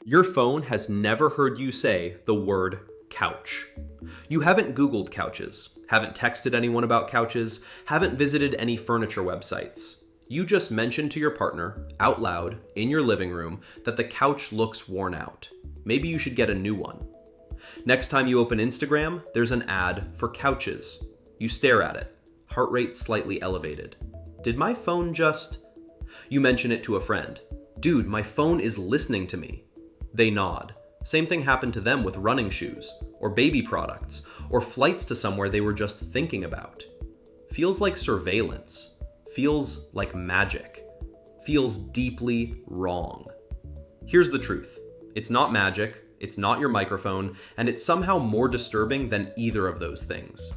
Your phone has never heard you say the word couch. You haven't Googled couches, haven't texted anyone about couches, haven't visited any furniture websites. You just mentioned to your partner, out loud, in your living room, that the couch looks worn out. Maybe you should get a new one. Next time you open Instagram, there's an ad for couches. You stare at it, heart rate slightly elevated. Did my phone just... You mention it to a friend. Dude, my phone is listening to me. They nod. Same thing happened to them with running shoes, or baby products, or flights to somewhere they were just thinking about. Feels like surveillance. Feels like magic. Feels deeply wrong. Here's the truth. It's not magic, it's not your microphone, and it's somehow more disturbing than either of those things.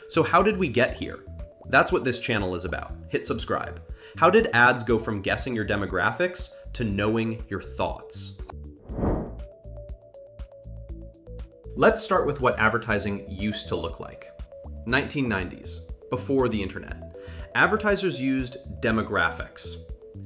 So how did we get here? That's what this channel is about. Hit subscribe. How did ads go from guessing your demographics to knowing your thoughts? Let's start with what advertising used to look like. 1990s, before the internet. Advertisers used demographics.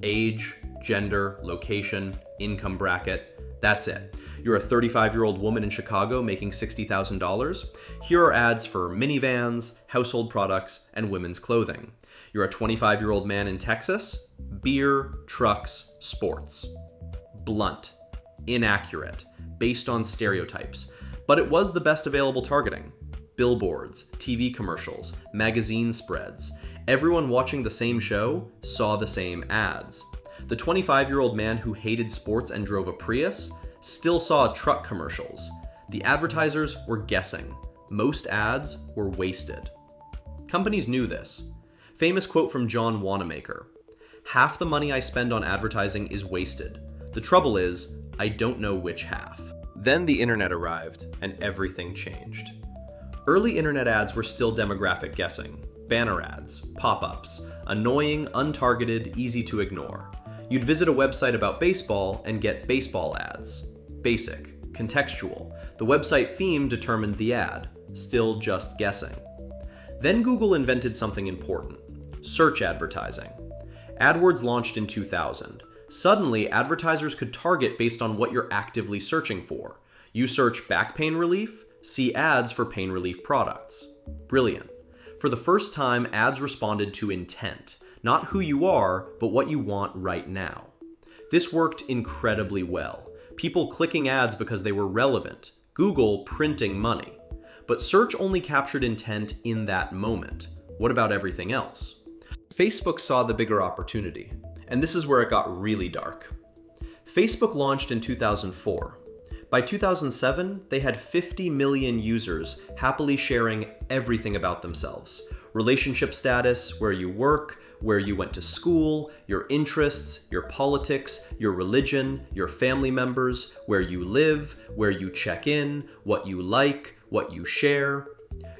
Age, gender, location, income bracket. That's it. You're a 35-year-old woman in Chicago making $60,000. Here are ads for minivans, household products, and women's clothing. You're a 25-year-old man in Texas. Beer, trucks, sports. Blunt, inaccurate, based on stereotypes. But it was the best available targeting. Billboards, TV commercials, magazine spreads. Everyone watching the same show saw the same ads. The 25-year-old man who hated sports and drove a Prius still saw truck commercials. The advertisers were guessing. Most ads were wasted. Companies knew this. Famous quote from John Wanamaker: "Half the money I spend on advertising is wasted. The trouble is, I don't know which half." Then the internet arrived, and everything changed. Early internet ads were still demographic guessing. Banner ads, pop-ups, annoying, untargeted, easy to ignore. You'd visit a website about baseball and get baseball ads. Basic, contextual. The website theme determined the ad. Still just guessing. Then Google invented something important: search advertising. AdWords launched in 2000. Suddenly, advertisers could target based on what you're actively searching for. You search back pain relief, see ads for pain relief products. Brilliant. For the first time, ads responded to intent. Not who you are, but what you want right now. This worked incredibly well. People clicking ads because they were relevant. Google printing money. But search only captured intent in that moment. What about everything else? Facebook saw the bigger opportunity. And this is where it got really dark. Facebook launched in 2004. By 2007, they had 50 million users happily sharing everything about themselves. Relationship status, where you work, where you went to school, your interests, your politics, your religion, your family members, where you live, where you check in, what you like, what you share.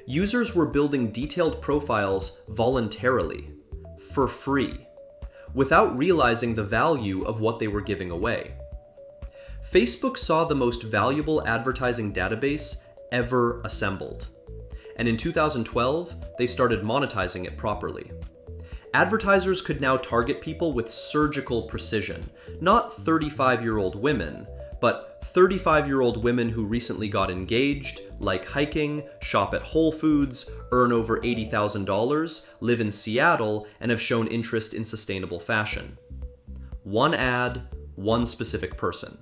Users were building detailed profiles voluntarily, for free, without realizing the value of what they were giving away. Facebook saw the most valuable advertising database ever assembled. And in 2012, they started monetizing it properly. Advertisers could now target people with surgical precision, not 35-year-old women, but 35-year-old women who recently got engaged, like hiking, shop at Whole Foods, earn over $80,000, live in Seattle, and have shown interest in sustainable fashion. One ad, one specific person.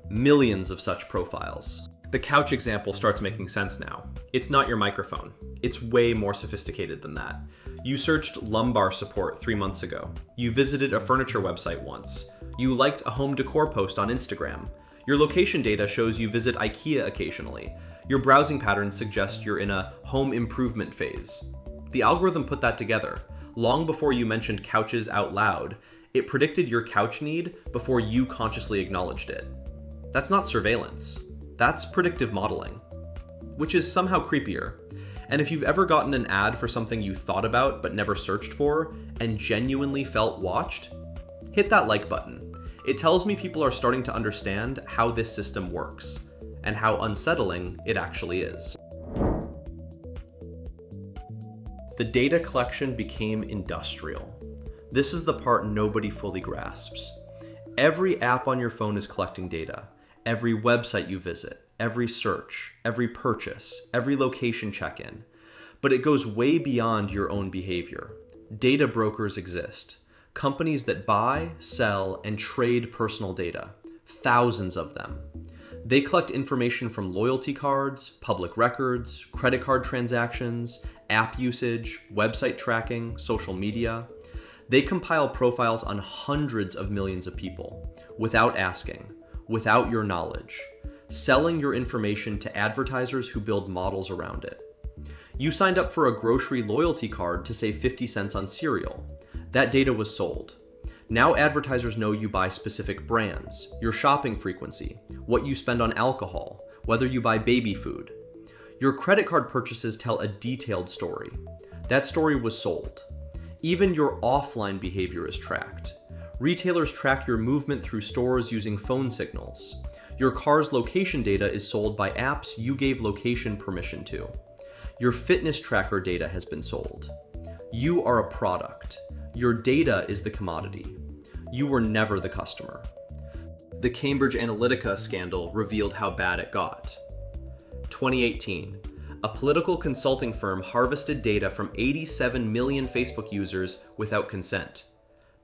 Millions of such profiles. The couch example starts making sense now. It's not your microphone. It's way more sophisticated than that. You searched lumbar support 3 months ago. You visited a furniture website once. You liked a home decor post on Instagram. Your location data shows you visit IKEA occasionally. Your browsing patterns suggest you're in a home improvement phase. The algorithm put that together. Long before you mentioned couches out loud, it predicted your couch need before you consciously acknowledged it. That's not surveillance. That's predictive modeling, which is somehow creepier. And if you've ever gotten an ad for something you thought about but never searched for and genuinely felt watched, hit that like button. It tells me people are starting to understand how this system works and how unsettling it actually is. The data collection became industrial. This is the part nobody fully grasps. Every app on your phone is collecting data. Every website you visit, every search, every purchase, every location check-in. But it goes way beyond your own behavior. Data brokers exist. Companies that buy, sell, and trade personal data. Thousands of them. They collect information from loyalty cards, public records, credit card transactions, app usage, website tracking, social media. They compile profiles on hundreds of millions of people, without asking, without your knowledge, selling your information to advertisers who build models around it. You signed up for a grocery loyalty card to save 50 cents on cereal. That data was sold. Now advertisers know you buy specific brands, your shopping frequency, what you spend on alcohol, whether you buy baby food. Your credit card purchases tell a detailed story. That story was sold. Even your offline behavior is tracked. Retailers track your movement through stores using phone signals. Your car's location data is sold by apps you gave location permission to. Your fitness tracker data has been sold. You are a product. Your data is the commodity. You were never the customer. The Cambridge Analytica scandal revealed how bad it got. 2018. A political consulting firm harvested data from 87 million Facebook users without consent,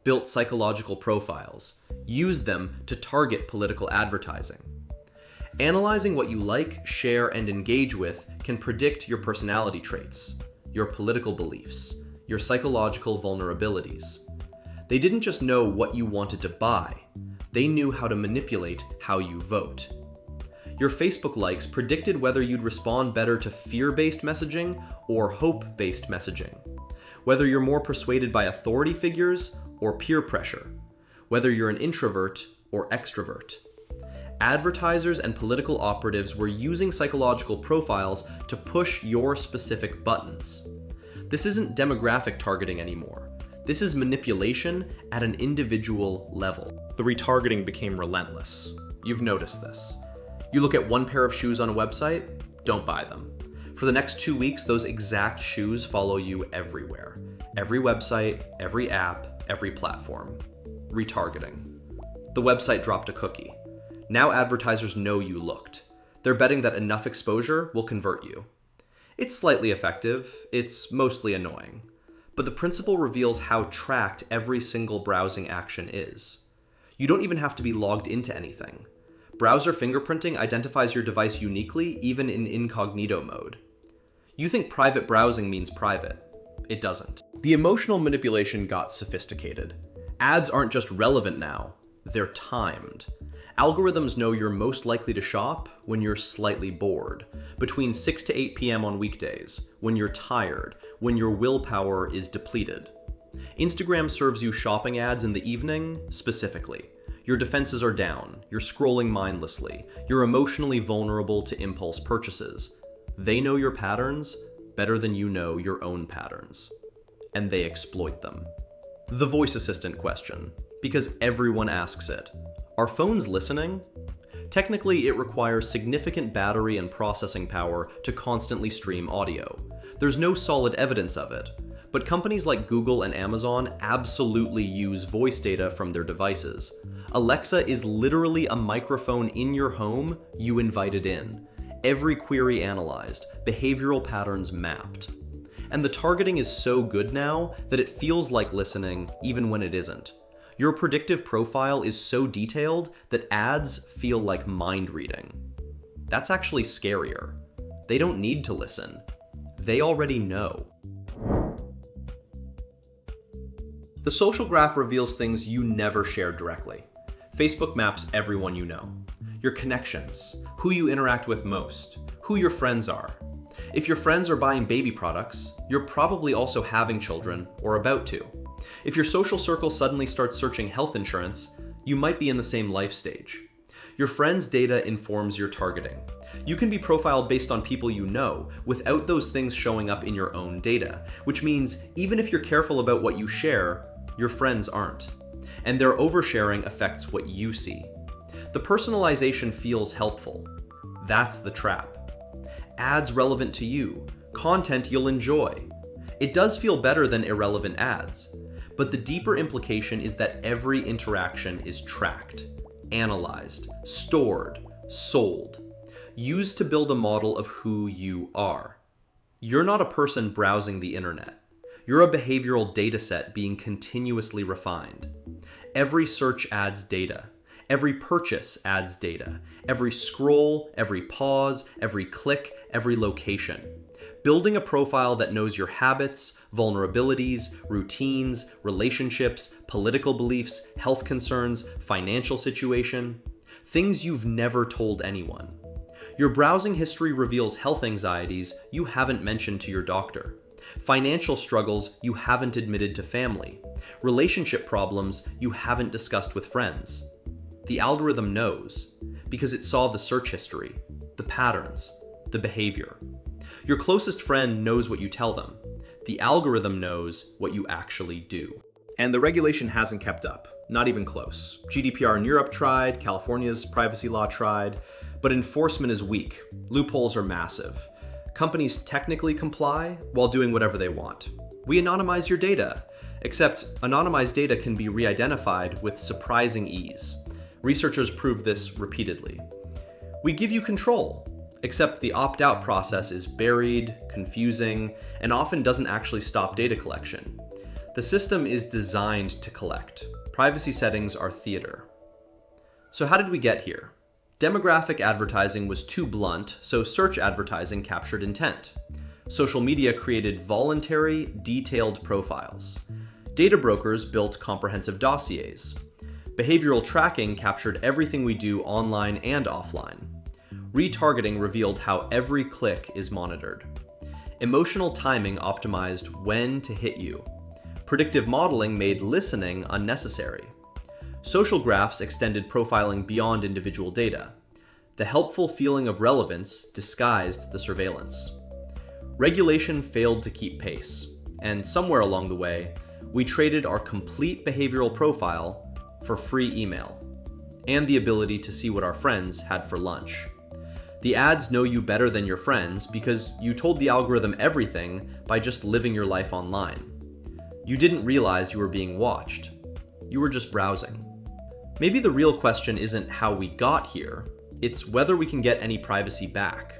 built psychological profiles, used them to target political advertising. Analyzing what you like, share, and engage with can predict your personality traits, your political beliefs, your psychological vulnerabilities. They didn't just know what you wanted to buy, they knew how to manipulate how you vote. Your Facebook likes predicted whether you'd respond better to fear-based messaging or hope-based messaging, whether you're more persuaded by authority figures or peer pressure, whether you're an introvert or extrovert. Advertisers and political operatives were using psychological profiles to push your specific buttons. This isn't demographic targeting anymore. This is manipulation at an individual level. The retargeting became relentless. You've noticed this. You look at one pair of shoes on a website, don't buy them. For the next 2 weeks, those exact shoes follow you everywhere. Every website, every app, every platform. Retargeting. The website dropped a cookie. Now advertisers know you looked. They're betting that enough exposure will convert you. It's slightly effective, it's mostly annoying. But the principle reveals how tracked every single browsing action is. You don't even have to be logged into anything. Browser fingerprinting identifies your device uniquely, even in incognito mode. You think private browsing means private. It doesn't. The emotional manipulation got sophisticated. Ads aren't just relevant now, they're timed. Algorithms know you're most likely to shop when you're slightly bored, between 6 to 8 p.m. on weekdays, when you're tired, when your willpower is depleted. Instagram serves you shopping ads in the evening, specifically. Your defenses are down, you're scrolling mindlessly, you're emotionally vulnerable to impulse purchases. They know your patterns better than you know your own patterns. And they exploit them. The voice assistant question, because everyone asks it. Are phones listening? Technically, it requires significant battery and processing power to constantly stream audio. There's no solid evidence of it, but companies like Google and Amazon absolutely use voice data from their devices. Alexa is literally a microphone in your home you invited in. Every query analyzed, behavioral patterns mapped. And the targeting is so good now that it feels like listening even when it isn't. Your predictive profile is so detailed that ads feel like mind reading. That's actually scarier. They don't need to listen. They already know. The social graph reveals things you never shared directly. Facebook maps everyone you know. Your connections, who you interact with most, who your friends are. If your friends are buying baby products, you're probably also having children or about to. If your social circle suddenly starts searching health insurance, you might be in the same life stage. Your friends' data informs your targeting. You can be profiled based on people you know, without those things showing up in your own data, which means even if you're careful about what you share, your friends aren't. And their oversharing affects what you see. The personalization feels helpful. That's the trap. Ads relevant to you, content you'll enjoy. It does feel better than irrelevant ads, But the deeper implication is that every interaction is tracked, analyzed, stored, sold, used to build a model of who you are. You're not a person browsing the internet. You're a behavioral dataset being continuously refined. Every search adds data. Every purchase adds data. Every scroll, every pause, every click, every location. Building a profile that knows your habits, vulnerabilities, routines, relationships, political beliefs, health concerns, financial situation, things you've never told anyone. Your browsing history reveals health anxieties you haven't mentioned to your doctor, financial struggles you haven't admitted to family, relationship problems you haven't discussed with friends. The algorithm knows because it saw the search history, the patterns, the behavior. Your closest friend knows what you tell them. The algorithm knows what you actually do. And the regulation hasn't kept up, not even close. GDPR in Europe tried, California's privacy law tried, but enforcement is weak. Loopholes are massive. Companies technically comply while doing whatever they want. We anonymize your data, except anonymized data can be re-identified with surprising ease. Researchers prove this repeatedly. We give you control, except the opt-out process is buried, confusing, and often doesn't actually stop data collection. The system is designed to collect. Privacy settings are theater. So how did we get here? Demographic advertising was too blunt, so search advertising captured intent. Social media created voluntary, detailed profiles. Data brokers built comprehensive dossiers. Behavioral tracking captured everything we do online and offline. Retargeting revealed how every click is monitored. Emotional timing optimized when to hit you. Predictive modeling made listening unnecessary. Social graphs extended profiling beyond individual data. The helpful feeling of relevance disguised the surveillance. Regulation failed to keep pace, and somewhere along the way, we traded our complete behavioral profile for free email and the ability to see what our friends had for lunch. The ads know you better than your friends because you told the algorithm everything by just living your life online. You didn't realize you were being watched. You were just browsing. Maybe the real question isn't how we got here, it's whether we can get any privacy back.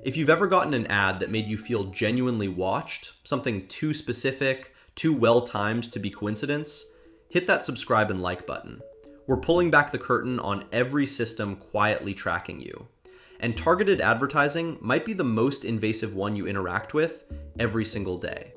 If you've ever gotten an ad that made you feel genuinely watched, something too specific, too well-timed to be coincidence, hit that subscribe and like button. We're pulling back the curtain on every system quietly tracking you. And targeted advertising might be the most invasive one you interact with every single day.